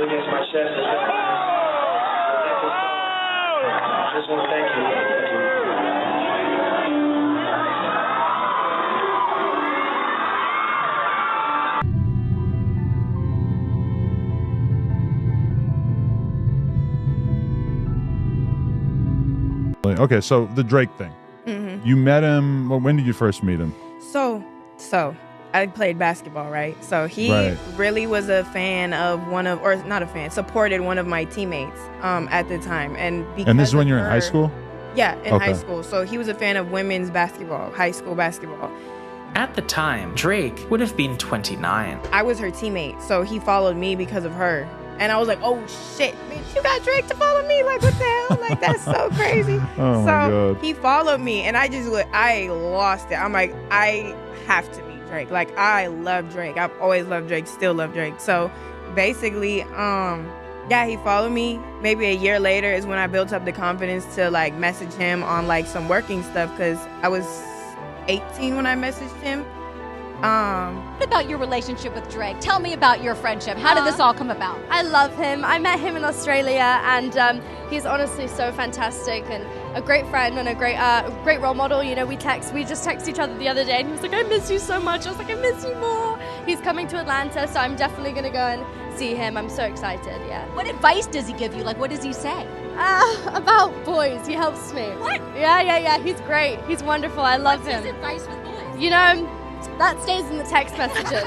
it against my chest. I just want to thank you. Thank you. Okay, so the Drake thing. Mm-hmm. You met him, well, when did you first meet him? So I played basketball, right? So he really was a fan of not a fan, supported one of my teammates at the time. And this is when you're in high school? Yeah, in high school. So he was a fan of women's basketball, high school basketball. At the time, Drake would have been 29. I was her teammate, so he followed me because of her. And I was like, oh shit, bitch, you got Drake to follow me? Like, what the hell? Like, that's so crazy. Oh my God. He followed me, and I lost it. I'm like, I have to meet Drake. Like, I love Drake. I've always loved Drake, still love Drake. So basically, he followed me. Maybe a year later is when I built up the confidence to like message him on like some working stuff, because I was 18 when I messaged him. What about your relationship with Drake? Tell me about your friendship. How did this all come about? I love him. I met him in Australia, and he's honestly so fantastic and a great friend and a great role model. You know, we just texted each other the other day, and he was like, I miss you so much. I was like, I miss you more. He's coming to Atlanta, so I'm definitely going to go and see him. I'm so excited, yeah. What advice does he give you? Like, what does he say? About boys. He helps me. What? Yeah. He's great. He's wonderful. I love him. What's his advice with boys? You know, that stays in the text messages.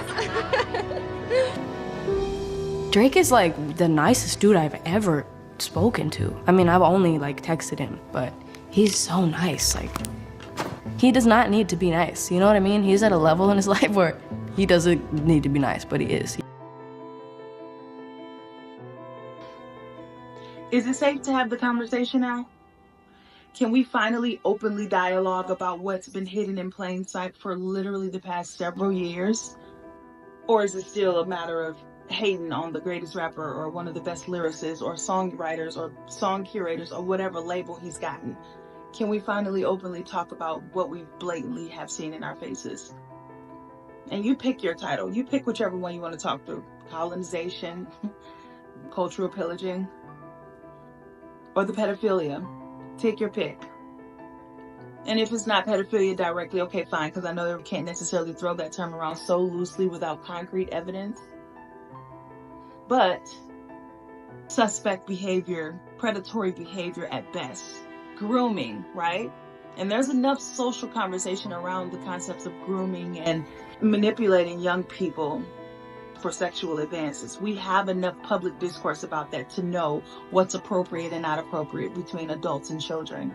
Drake is like the nicest dude I've ever spoken to. I mean, I've only like texted him, but he's so nice. Like, he does not need to be nice. You know what I mean? He's at a level in his life where he doesn't need to be nice, but he is. Is it safe to have the conversation now? Can we finally openly dialogue about what's been hidden in plain sight for literally the past several years? Or is it still a matter of hating on the greatest rapper or one of the best lyricists or songwriters or song curators or whatever label he's gotten? Can we finally openly talk about what we blatantly have seen in our faces? And you pick your title. You pick whichever one you want to talk through. Colonization, cultural pillaging, or the pedophilia. Take your pick. And if it's not pedophilia directly, okay, fine, because I know that we can't necessarily throw that term around so loosely without concrete evidence. But suspect behavior, predatory behavior at best, grooming, right? And there's enough social conversation around the concepts of grooming and manipulating young people for sexual advances. We have enough public discourse about that to know what's appropriate and not appropriate between adults and children.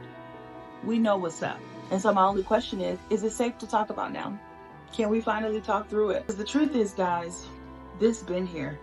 We know what's up. And so my only question is it safe to talk about now? Can we finally talk through it? Because the truth is, guys, this been here.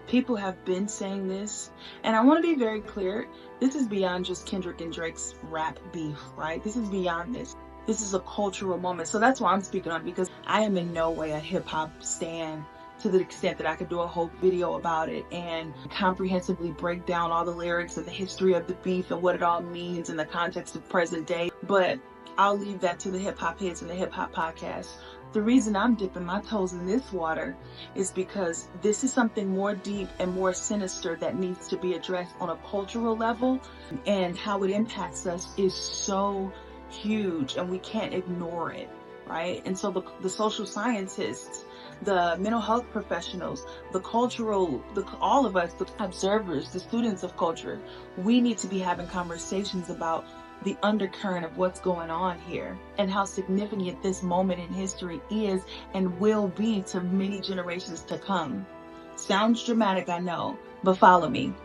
People have been saying this, and I want to be very clear, this is beyond just Kendrick and Drake's rap beef, right? This is beyond this. This is a cultural moment. So that's why I'm speaking on it, because I am in no way a hip-hop stan to the extent that I could do a whole video about it and comprehensively break down all the lyrics and the history of the beef and what it all means in the context of present day. But I'll leave that to the hip-hop heads and the hip-hop podcast. The reason I'm dipping my toes in this water is because this is something more deep and more sinister that needs to be addressed on a cultural level, and how it impacts us is so huge and we can't ignore it, right? And so the social scientists, the mental health professionals, the cultural, all of us, the observers, the students of culture, we need to be having conversations about the undercurrent of what's going on here and how significant this moment in history is and will be to many generations to come. Sounds dramatic, I know, but follow me.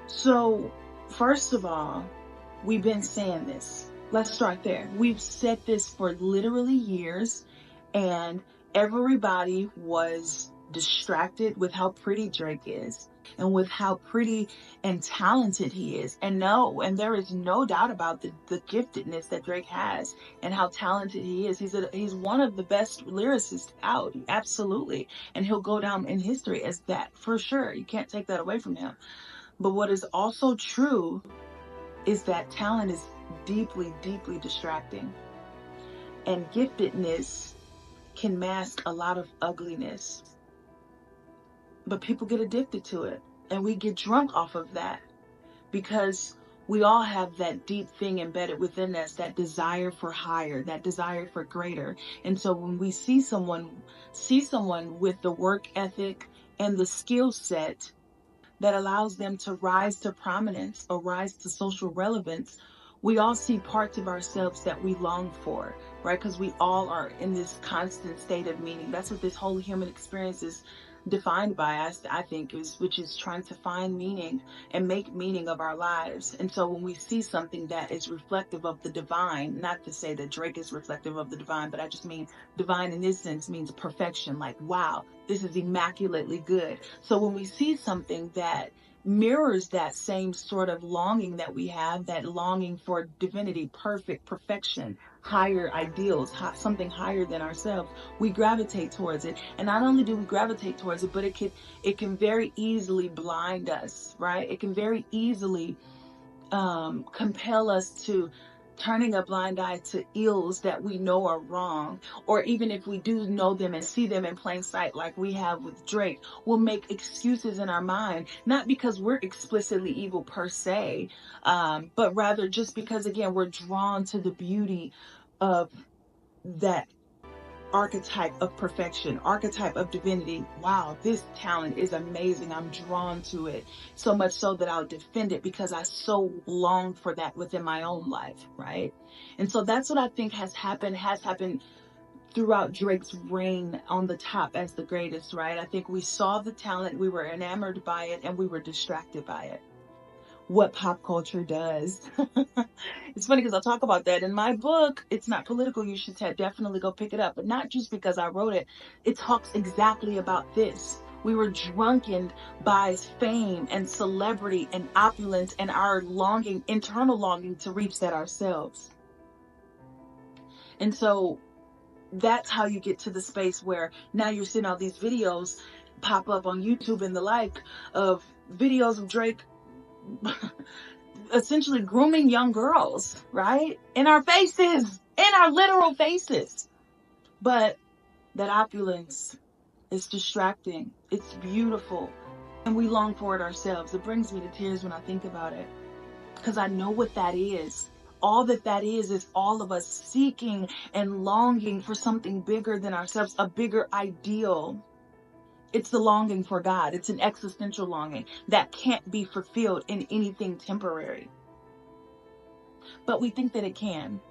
So, first of all, we've been saying this. Let's start there. We've said this for literally years, and everybody was distracted with how pretty Drake is and with how pretty and talented he is. And there is no doubt about the giftedness that Drake has and how talented he is. He's one of the best lyricists out, absolutely. And he'll go down in history as that, for sure. You can't take that away from him. But what is also true is that talent is deeply, deeply distracting. And giftedness can mask a lot of ugliness. But people get addicted to it, and we get drunk off of that, because we all have that deep thing embedded within us, that desire for higher, that desire for greater. And so when we see someone with the work ethic and the skill set that allows them to rise to prominence or rise to social relevance, we all see parts of ourselves that we long for, right? Because we all are in this constant state of meaning. That's what this whole human experience is defined by us, I think, which is trying to find meaning and make meaning of our lives. And so when we see something that is reflective of the divine, not to say that Drake is reflective of the divine, but I just mean divine in this sense means perfection. Like, wow, this is immaculately good. So when we see something that mirrors that same sort of longing that we have, that longing for divinity, perfection, higher ideals, something higher than ourselves, we gravitate towards it. And not only do we gravitate towards it, but it can very easily blind us, right? It can very easily compel us to turning a blind eye to ills that we know are wrong. Or even if we do know them and see them in plain sight, like we have with Drake, we'll make excuses in our mind, not because we're explicitly evil per se, but rather just because, again, we're drawn to the beauty of that archetype of perfection, archetype of divinity. Wow, this talent is amazing. I'm drawn to it, so much so that I'll defend it because I so long for that within my own life, right? And so that's what I think has happened throughout Drake's reign on the top as the greatest, right? I think we saw the talent, we were enamored by it, and we were distracted by it. What pop culture does. It's funny because I'll talk about that in my book. It's not political. You should definitely go pick it up. But not just because I wrote it. It talks exactly about this. We were drunken by fame and celebrity and opulence and our longing, internal longing to reach that ourselves. And so that's how you get to the space where now you're seeing all these videos pop up on YouTube and the like of videos of Drake essentially grooming young girls, right? In our faces, in our literal faces. But that opulence is distracting. It's beautiful. And we long for it ourselves. It brings me to tears when I think about it. Because I know what that is. All that is all of us seeking and longing for something bigger than ourselves, a bigger ideal. It's the longing for God. It's an existential longing that can't be fulfilled in anything temporary. But we think that it can.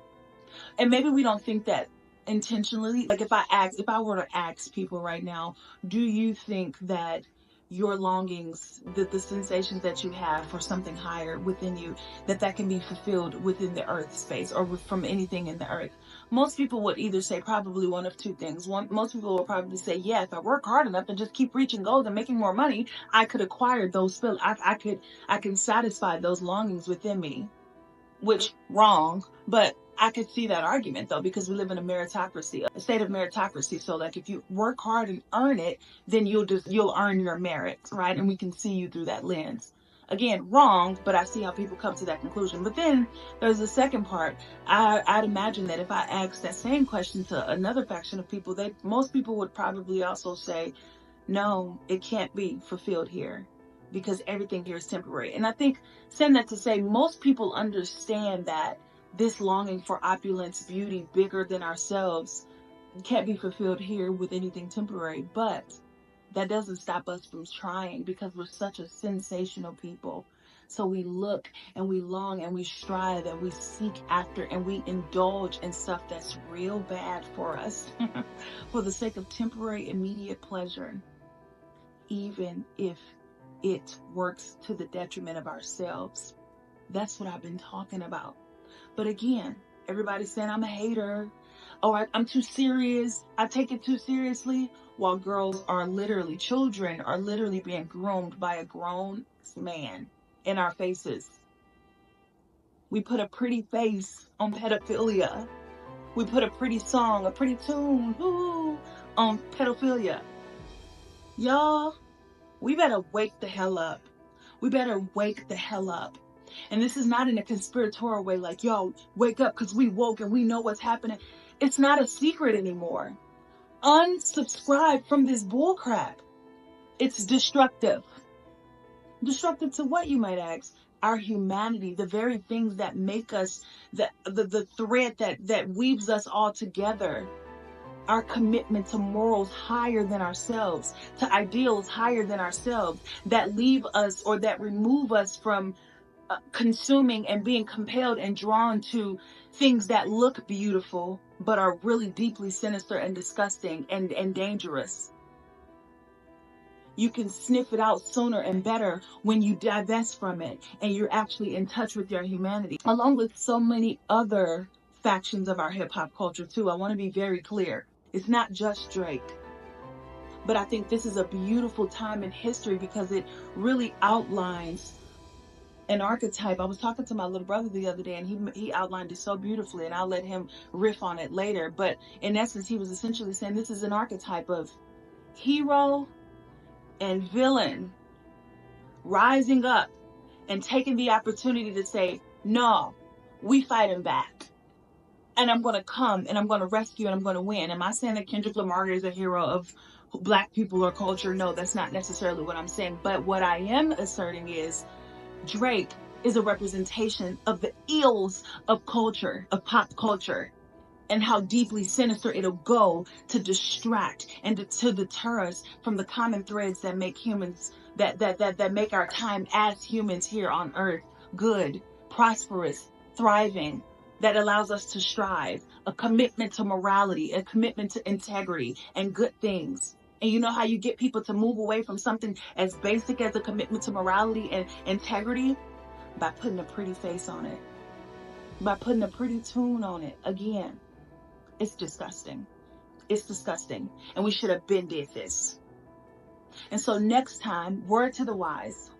And maybe we don't think that intentionally. Like if I were to ask people right now, do you think that your longings, the sensations that you have for something higher within you, that can be fulfilled within the earth space or from anything in the earth? Most people would either say probably one of two things. Most people will probably say, yeah, if I work hard enough and just keep reaching goals and making more money, I could acquire those feelings. I can satisfy those longings within me. Which, wrong, but I could see that argument though, because we live in a meritocracy, a state of meritocracy. So like if you work hard and earn it, then you'll earn your merit, right? And we can see you through that lens. Again, wrong, but I see how people come to that conclusion. But then there's the second part. I'd imagine that if I asked that same question to another faction of people, most people would probably also say, no, it can't be fulfilled here, because everything here is temporary. And I think, saying that to say, most people understand that this longing for opulence, beauty, bigger than ourselves, can't be fulfilled here with anything temporary. But that doesn't stop us from trying, because we're such a sensational people. So we look and we long and we strive and we seek after and we indulge in stuff that's real bad for us for the sake of temporary, immediate pleasure, even if it works to the detriment of ourselves. That's what I've been talking about. But again, everybody's saying I'm a hater. Oh, I'm too serious. I take it too seriously. While children are literally being groomed by a grown man in our faces. We put a pretty face on pedophilia. We put a pretty song, a pretty tune, on pedophilia. Y'all, we better wake the hell up. We better wake the hell up. And this is not in a conspiratorial way, like, yo, wake up because we woke and we know what's happening. It's not a secret anymore. Unsubscribe from this bullcrap. It's destructive. Destructive to what, you might ask? Our humanity, the very things that make us, the thread that weaves us all together. Our commitment to morals higher than ourselves, to ideals higher than ourselves, that leave us or that remove us from consuming and being compelled and drawn to things that look beautiful but are really deeply sinister and disgusting and dangerous. You can sniff it out sooner and better when you divest from it and you're actually in touch with your humanity, along with so many other factions of our hip hop culture too. I want to be very clear. It's not just Drake. But I think this is a beautiful time in history because it really outlines an archetype. I was talking to my little brother the other day and he outlined it so beautifully, and I'll let him riff on it later. But in essence, he was essentially saying this is an archetype of hero and villain rising up and taking the opportunity to say, no, we fighting back. And I'm going to come and I'm going to rescue and I'm going to win. Am I saying that Kendrick Lamar is a hero of Black people or culture? No, that's not necessarily what I'm saying. But what I am asserting is Drake is a representation of the ills of culture, of pop culture, and how deeply sinister it'll go to distract and to deter us from the common threads that make humans, that make our time as humans here on earth good, prosperous, thriving, that allows us to strive, a commitment to morality, a commitment to integrity and good things. And you know how you get people to move away from something as basic as a commitment to morality and integrity? By putting a pretty face on it, by putting a pretty tune on it. Again, it's disgusting. It's disgusting. And we should have been did this. And so next time, word to the wise,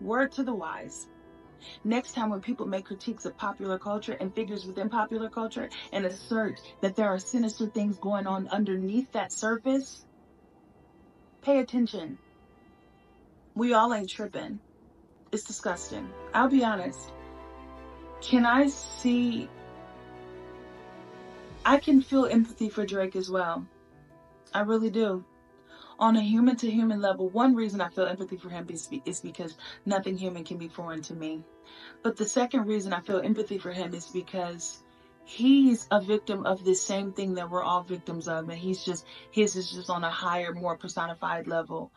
next time when people make critiques of popular culture and figures within popular culture and assert that there are sinister things going on underneath that surface, pay attention. We all ain't tripping. It's disgusting. I'll be honest. I can feel empathy for Drake as well. I really do. On a human to human level, one reason I feel empathy for him is because nothing human can be foreign to me. But the second reason I feel empathy for him is because he's a victim of this same thing that we're all victims of. And his is just on a higher, more personified level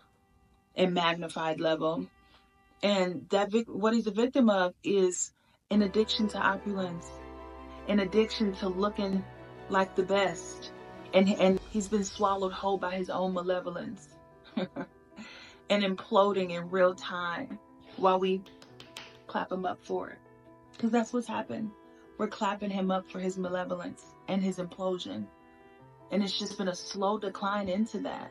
and magnified level. And what he's a victim of is an addiction to opulence, an addiction to looking like the best. And he's been swallowed whole by his own malevolence and imploding in real time while we clap him up for it. Because that's what's happened. We're clapping him up for his malevolence and his implosion. And it's just been a slow decline into that.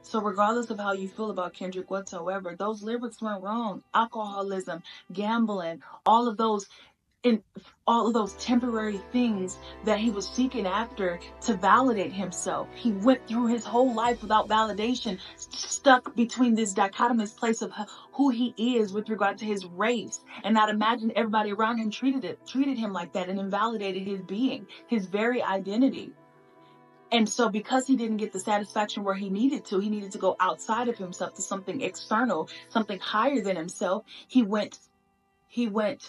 So regardless of how you feel about Kendrick whatsoever, those lyrics went wrong. Alcoholism, gambling, all of those temporary things that he was seeking after to validate himself. He went through his whole life without validation, stuck between this dichotomous place of who he is with regard to his race, and not imagine everybody around him treated him like that and invalidated his being, his very identity. And so because he didn't get the satisfaction where he needed to go outside of himself to something external, something higher than himself, he went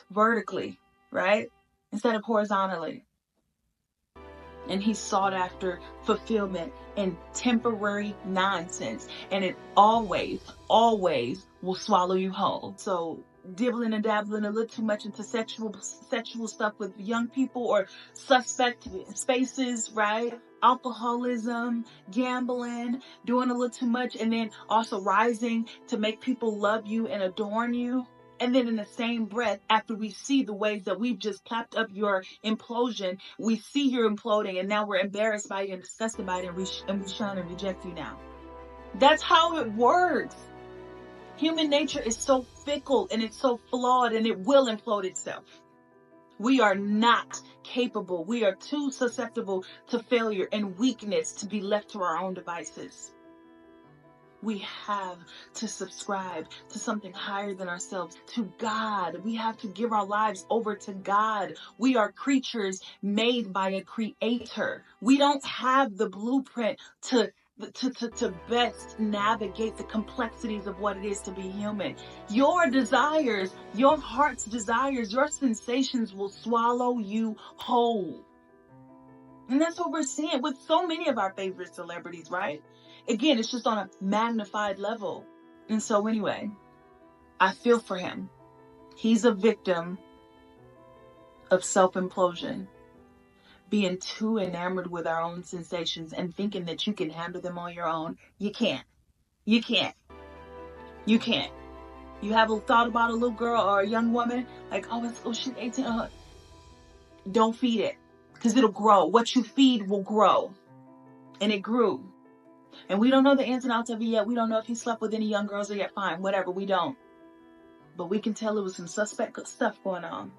vertically, right? Instead of horizontally. And he sought after fulfillment in temporary nonsense. And it always will swallow you whole. So dibbling and dabbling a little too much into sexual stuff with young people or suspect spaces, right? Alcoholism, gambling, doing a little too much, and then also rising to make people love you and adorn you. And then in the same breath, after we see the ways that we've just clapped up your implosion, we see you're imploding, and now we're embarrassed by you and disgusted by it, and we shun and reject you now. That's how it works. Human nature is so fickle and it's so flawed, and it will implode itself. We are not capable. We are too susceptible to failure and weakness to be left to our own devices. We have to subscribe to something higher than ourselves, to God. We have to give our lives over to God. We are creatures made by a creator. We don't have the blueprint to to best navigate the complexities of what it is to be human. Your desires, your heart's desires, your sensations will swallow you whole. And that's what we're seeing with so many of our favorite celebrities, right? Again, it's just on a magnified level. And so anyway, I feel for him. He's a victim of self-implosion. Being too enamored with our own sensations and thinking that you can handle them on your own. You can't. You can't. You can't. You haven't thought about a little girl or a young woman like, she's 18. Don't feed it, because it'll grow. What you feed will grow. And it grew. And we don't know the ins and outs of it yet. We don't know if he slept with any young girls or yet. Fine, whatever. We don't. But we can tell there was some suspect stuff going on,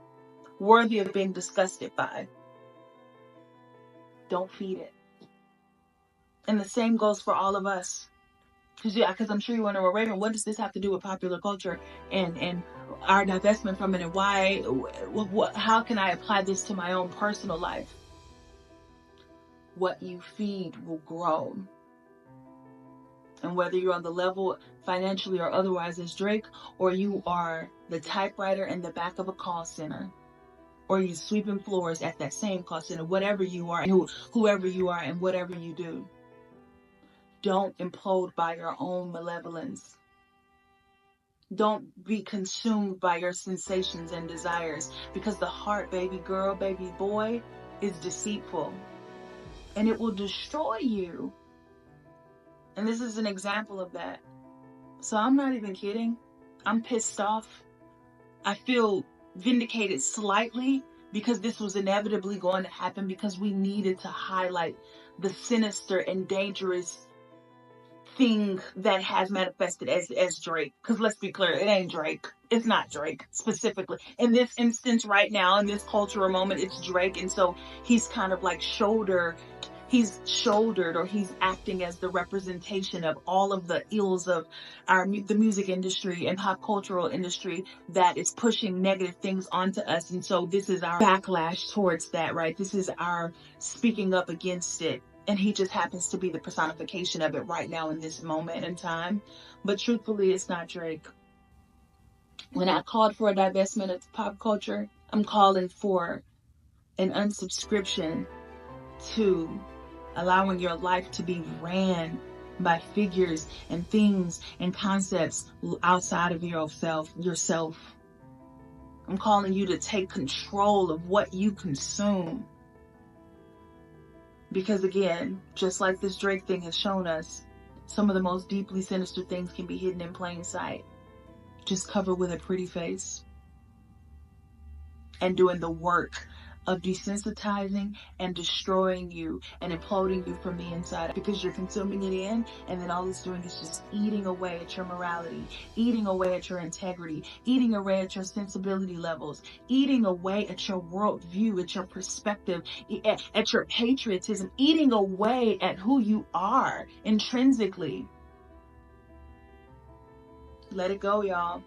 worthy of being disgusted by. Don't feed it. And the same goes for all of us. Because I'm sure you wonder, well, Raven, what does this have to do with popular culture and our divestment from it, and why? How can I apply this to my own personal life? What you feed will grow. And whether you're on the level financially or otherwise as Drake, or you are the typewriter in the back of a call center, or you sweeping floors at that same call center, whatever you are, whoever you are, and whatever you do, don't implode by your own malevolence. Don't be consumed by your sensations and desires, because the heart, baby girl, baby boy, is deceitful, and it will destroy you. And this is an example of that. So I'm not even kidding. I'm pissed off. I feel vindicated slightly, because this was inevitably going to happen, because we needed to highlight the sinister and dangerous thing that has manifested as Drake. Because let's be clear, it ain't Drake. It's not Drake specifically. In this instance right now, in this cultural moment, it's Drake. And so he's kind of like shouldered, or he's acting as the representation of all of the ills of the music industry and pop cultural industry that is pushing negative things onto us. And so this is our backlash towards that, right? This is our speaking up against it. And he just happens to be the personification of it right now in this moment in time. But truthfully, it's not Drake. When I called for a divestment of pop culture, I'm calling for an unsubscription to allowing your life to be ran by figures and things and concepts outside of yourself. I'm calling you to take control of what you consume. Because again, just like this Drake thing has shown us, some of the most deeply sinister things can be hidden in plain sight. Just covered with a pretty face. And doing the work of desensitizing and destroying you and imploding you from the inside, because you're consuming it in, and then all it's doing is just eating away at your morality, eating away at your integrity, eating away at your sensibility levels, eating away at your worldview, at your perspective, at your patriotism, eating away at who you are intrinsically. Let it go, y'all.